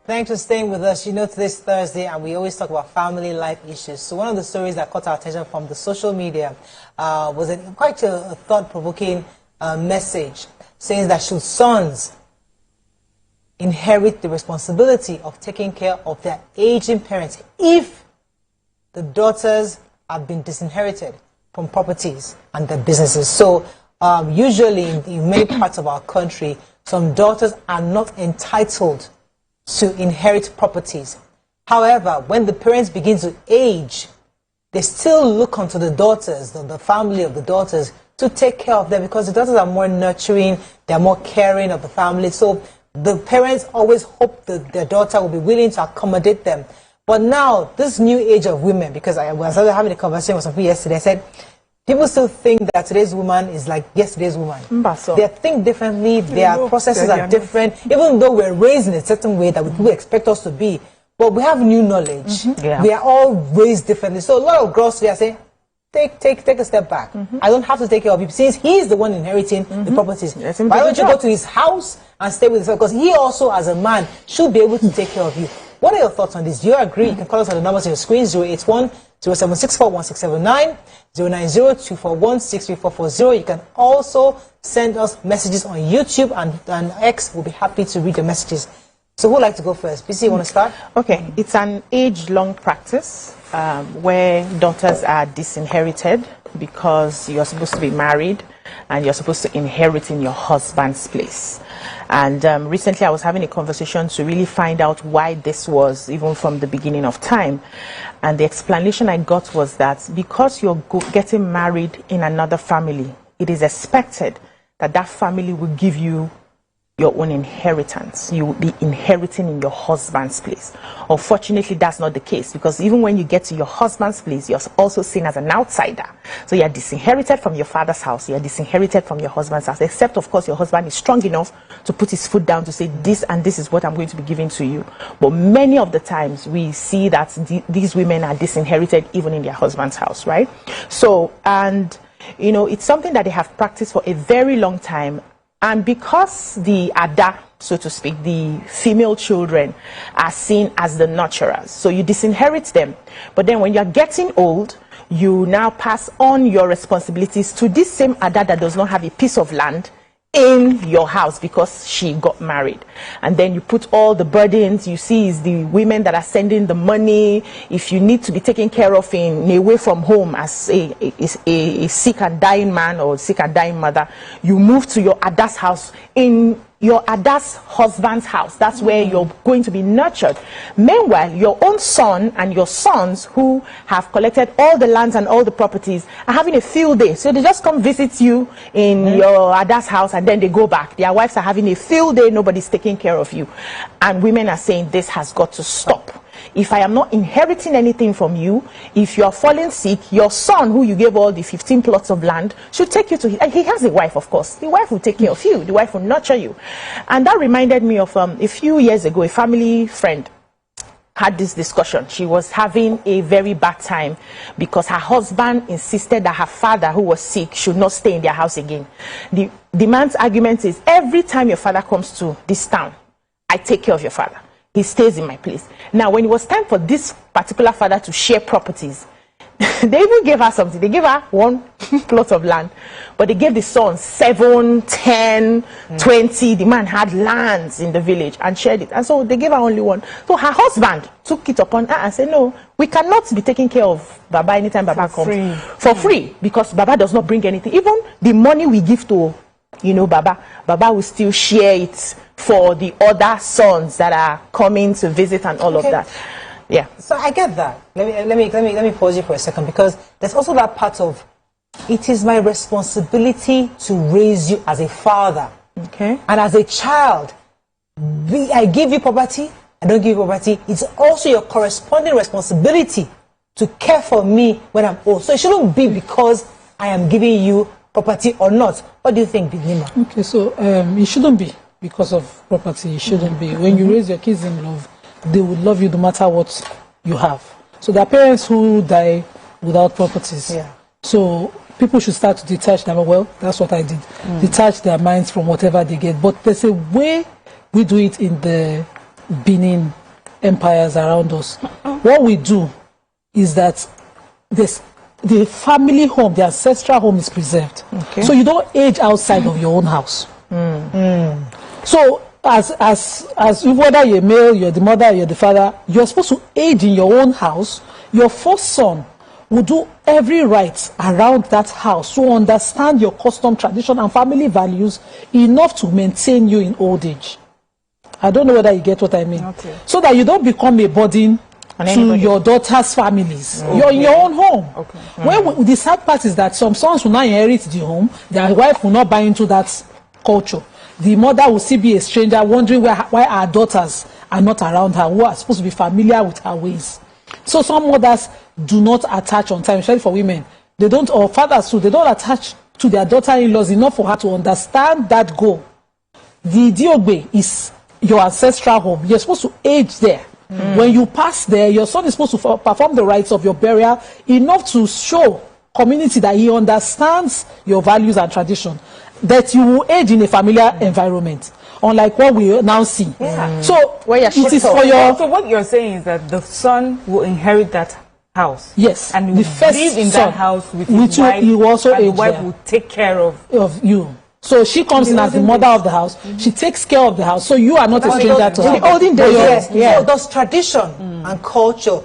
Thanks for staying with us. You know, today's Thursday, and we always talk about family life issues. So one of the stories that caught our attention from the social media was quite a thought-provoking message, saying that should sons inherit the responsibility of taking care of their aging parents if the daughters have been disinherited from properties and their businesses. So usually in many parts of our country, some daughters are not entitled to inherit properties. However, when the parents begin to age, they still look onto the daughters, the family of the daughters, to take care of them, because the daughters are more nurturing, they're more caring of the family. So the parents always hope that their daughter will be willing to accommodate them. But now, this new age of women, because I was having a conversation with some people yesterday, I said, people still think that today's woman is like yesterday's woman. They think differently, their processes are different, even though we're raised in a certain way that people expect us to be. But we have new knowledge. We are all raised differently. So a lot of girls today are saying, take a step back. I don't have to take care of you, since he's the one inheriting the properties. Why don't you go to his house and stay with him? Because he also, as a man, should be able to take care of you. What are your thoughts on this? Do you agree? You can call us on the numbers on your screen, 081-0764-1679, 090-241-63440. You can also send us messages on YouTube, and X will be happy to read your messages. So who would like to go first? PC, you want to start? Okay, it's an age-long practice where daughters are disinherited because you're supposed to be married and you're supposed to inherit in your husband's place. And recently I was having a conversation to really find out why this was, even from the beginning of time. And the explanation I got was that because you're getting married in another family, it is expected that that family will give you your own inheritance. You will be inheriting in your husband's place. Unfortunately, that's not the case, because even when you get to your husband's place, you're also seen as an outsider. So you're disinherited from your father's house, you're disinherited from your husband's house, except of course your husband is strong enough to put his foot down to say, this and this is what I'm going to be giving to you. But many of the times we see that these women are disinherited even in their husband's house, right? So, and you know, it's something that they have practiced for a very long time. And because the Ada, so to speak, the female children are seen as the nurturers, so you disinherit them. But then when you're getting old, you now pass on your responsibilities to this same Ada that does not have a piece of land in your house because she got married. And then you put all the burdens. You see is the women that are sending the money. If you need to be taken care of away from home as a sick and dying man or sick and dying mother, you move to your Ada's house, in your Ada's husband's house. That's where you're going to be nurtured. Meanwhile, your own son and your sons who have collected all the lands and all the properties are having a field day. So they just come visit you in your Ada's house and then they go back. Their wives are having a field day. Nobody's taking care of you. And women are saying this has got to stop. If I am not inheriting anything from you, if you are falling sick, your son, who you gave all the 15 plots of land, should take you to his, he has a wife, of course. The wife will take care of you. The wife will nurture you. And that reminded me of a few years ago, a family friend had this discussion. She was having a very bad time because her husband insisted that her father, who was sick, should not stay in their house again. The man's argument is, every time your father comes to this town, I take care of your father. He stays in my place. Now, when it was time for this particular father to share properties, they even gave her something. They gave her one plot of land, but they gave the son 7, 10, 20. The man had lands in the village and shared it. And so they gave her only one. So her husband took it upon her and said, no, we cannot be taking care of Baba anytime Baba comes. For free, because Baba does not bring anything. Even the money we give to, you know, Baba will still share it for the other sons that are coming to visit and all of that. Yeah. So I get that. Let me pause you for a second, because there's also that part of, it is my responsibility to raise you as a father. Okay. And as a child, I give you property, I don't give you property. It's also your corresponding responsibility to care for me when I'm old. So it shouldn't be because I am giving you property or not. What do you think, Nima? Okay, so it shouldn't be because of property. It shouldn't be. When you raise your kids in love, they will love you no matter what you have. So there are parents who die without properties. Yeah. So people should start to detach them. Well, that's what I did. Detach their minds from whatever they get. But there's a way we do it in the Benin empires around us. What we do is that the family home, the ancestral home is preserved. Okay. So you don't age outside of your own house. So as whether you're male, you're the mother, you're the father, you're supposed to age in your own house. Your first son will do every right around that house to understand your custom, tradition, and family values enough to maintain you in old age. I don't know whether you get what I mean. Okay. So that you don't become a burden to your daughter's families. You're in your own home. Okay. When the sad part is that some sons will not inherit the home, their wife will not buy into that culture. The mother will still be a stranger, wondering why our daughters are not around her, who are supposed to be familiar with her ways. So some mothers do not attach on time, especially for women. They don't, or fathers too, they don't attach to their daughter-in-laws enough for her to understand that goal. The Diogbe is your ancestral home. You're supposed to age there. When you pass there, your son is supposed to perform the rites of your burial enough to show community that he understands your values and tradition, that you will age in a familiar environment, unlike what we now see. So it is for your... So what you're saying is that the son will inherit that house. Yes. And the first live in that house with his wife, you also and the wife will take care of you. So she comes in as the mother of the house. She takes care of the house. So you are not a stranger to her. In the olden days, so does tradition and culture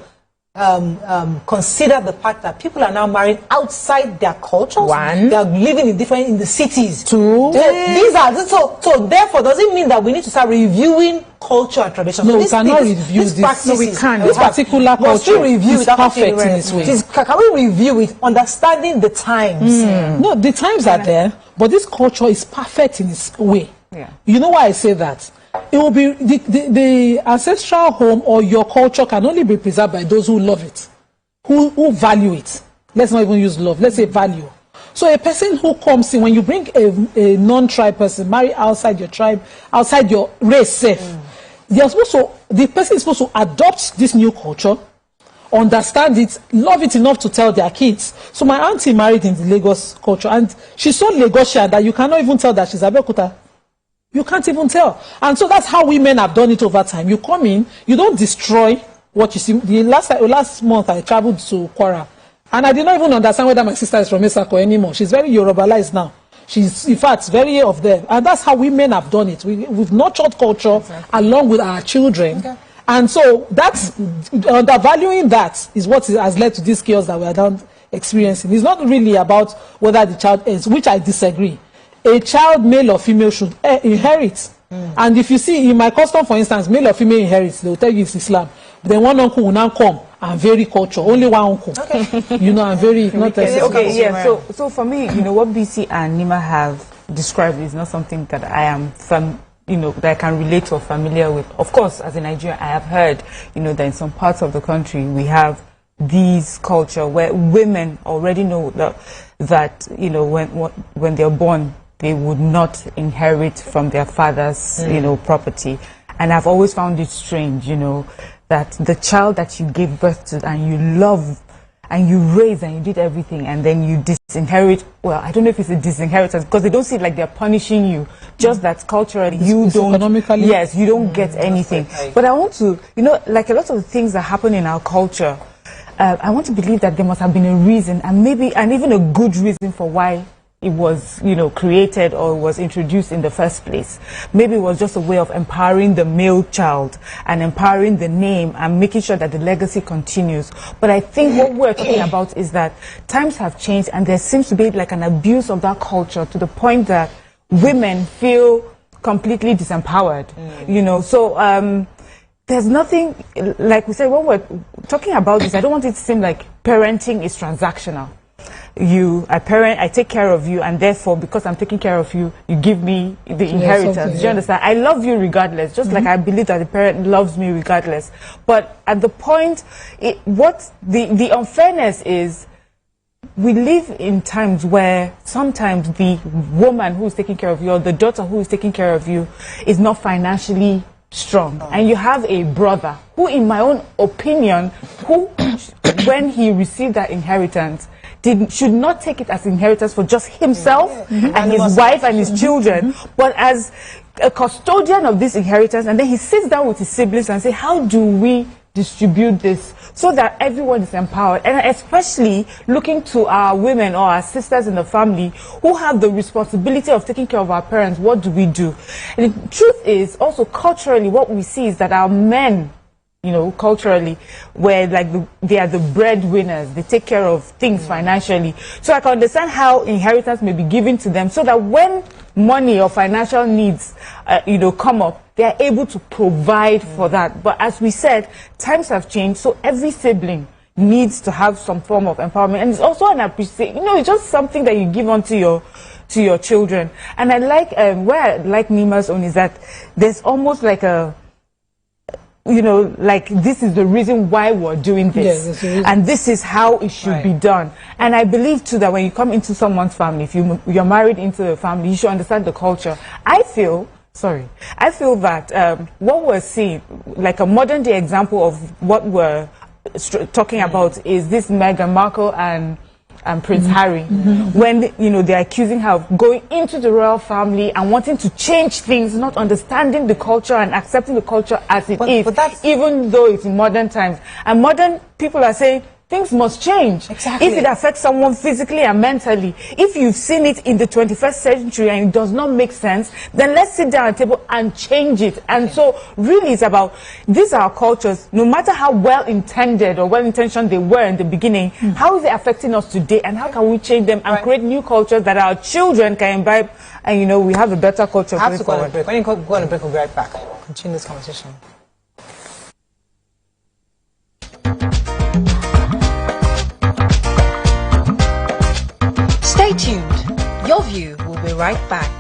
consider the fact that people are now married outside their cultures? One, they are living in the cities. Two, these are so therefore, does it mean that we need to start reviewing culture and tradition? No, we cannot review this. No, we can't. This particular culture is perfect in its way. Can we review it, understanding the times? No, the times are there, but this culture is perfect in its way. You know why I say that? It will be the ancestral home or your culture can only be preserved by those who love it, who value it. Let's not even use love. Let's say value. So a person who comes in, when you bring a non-tribe person, marry outside your tribe, outside your race, safe, the person is supposed to adopt this new culture, understand it, love it enough to tell their kids. So my auntie married in the Lagos culture, and she's so Lagosian that you cannot even tell that she's Abeokuta. You can't even tell. And so that's how women have done it over time. You come in, you don't destroy what you see. The last month I traveled to Kwara, and I did not even understand whether my sister is from Esako anymore. She's very Yorubalized now. She's, in fact, very of them. And that's how women have done it. We've nurtured culture along with our children. And so that's, undervaluing that is what has led to this chaos that we are now experiencing. It's not really about whether the child is, which I disagree. A child, male or female, should inherit. And if you see in my custom, for instance, male or female inherits, they will tell you it's Islam. But then one uncle will now come and vary culture. Only one uncle. You know, and very not So for me, you know, what BC and Nima have described is not something that I am that I can relate or familiar with. Of course, as a Nigerian, I have heard, you know, that in some parts of the country we have these culture where women already know that you know, when they're born, they would not inherit from their father's, you know, property. And I've always found it strange, you know, that the child that you gave birth to and you love and you raise and you did everything, and then you disinherit. Well, I don't know if it's a disinheritance, because they don't see it like they're punishing you. Just that culturally you don't. Economically. Yes, you don't get anything. But I want to, you know, like a lot of the things that happen in our culture, I want to believe that there must have been a reason, and even a good reason for why it was, you know, created or was introduced in the first place. Maybe it was just a way of empowering the male child and empowering the name and making sure that the legacy continues. But I think what we're talking about is that times have changed, and there seems to be like an abuse of that culture to the point that women feel completely disempowered. You know, so there's nothing, like we said, when we're talking about this, I don't want it to seem like parenting is transactional. I take care of you, and therefore, because I'm taking care of you, you give me the inheritance. Do you understand? I love you regardless, just like I believe that the parent loves me regardless. But at the point, the unfairness is, we live in times where sometimes the woman who is taking care of you, or the daughter who is taking care of you, is not financially strong. And you have a brother who, in my own opinion, who, when he received that inheritance, should not take it as inheritance for just himself and his wife and his children, but as a custodian of this inheritance, and then he sits down with his siblings and say, how do we distribute this so that everyone is empowered, and especially looking to our women or our sisters in the family who have the responsibility of taking care of our parents. What do we do? And the truth is also culturally what we see is that our men, you know, culturally, where like they are the breadwinners, they take care of things financially. So I can understand how inheritance may be given to them so that when money or financial needs, you know, come up, they are able to provide for that. But as we said, times have changed, so every sibling needs to have some form of empowerment, and it's also an appreciation. You know, it's just something that you give on to your children. And I like where I like Nima's own is that there's almost like a, you know, like this is the reason why we're doing this, and this is how it should be done. And I believe too that when you come into someone's family, if you're married into a family, you should understand the culture. I feel that what we're seeing, like a modern day example of what we're talking about, is this Meghan Markle and Prince Harry, when, you know, they're accusing her of going into the royal family and wanting to change things, not understanding the culture and accepting the culture as it is, even though it's in modern times. And modern people are saying things must change. Exactly. If it affects someone physically and mentally, if you've seen it in the 21st century and it does not make sense, then let's sit down at the table and change it. And so really it's about, these are our cultures, no matter how well-intended or well-intentioned they were in the beginning, how is it affecting us today, and how can we change them and create new cultures that our children can imbibe, and, you know, we have a better culture going forward. When you go on a break, we'll be right back. Continue this conversation. Stay tuned. Your View will be right back.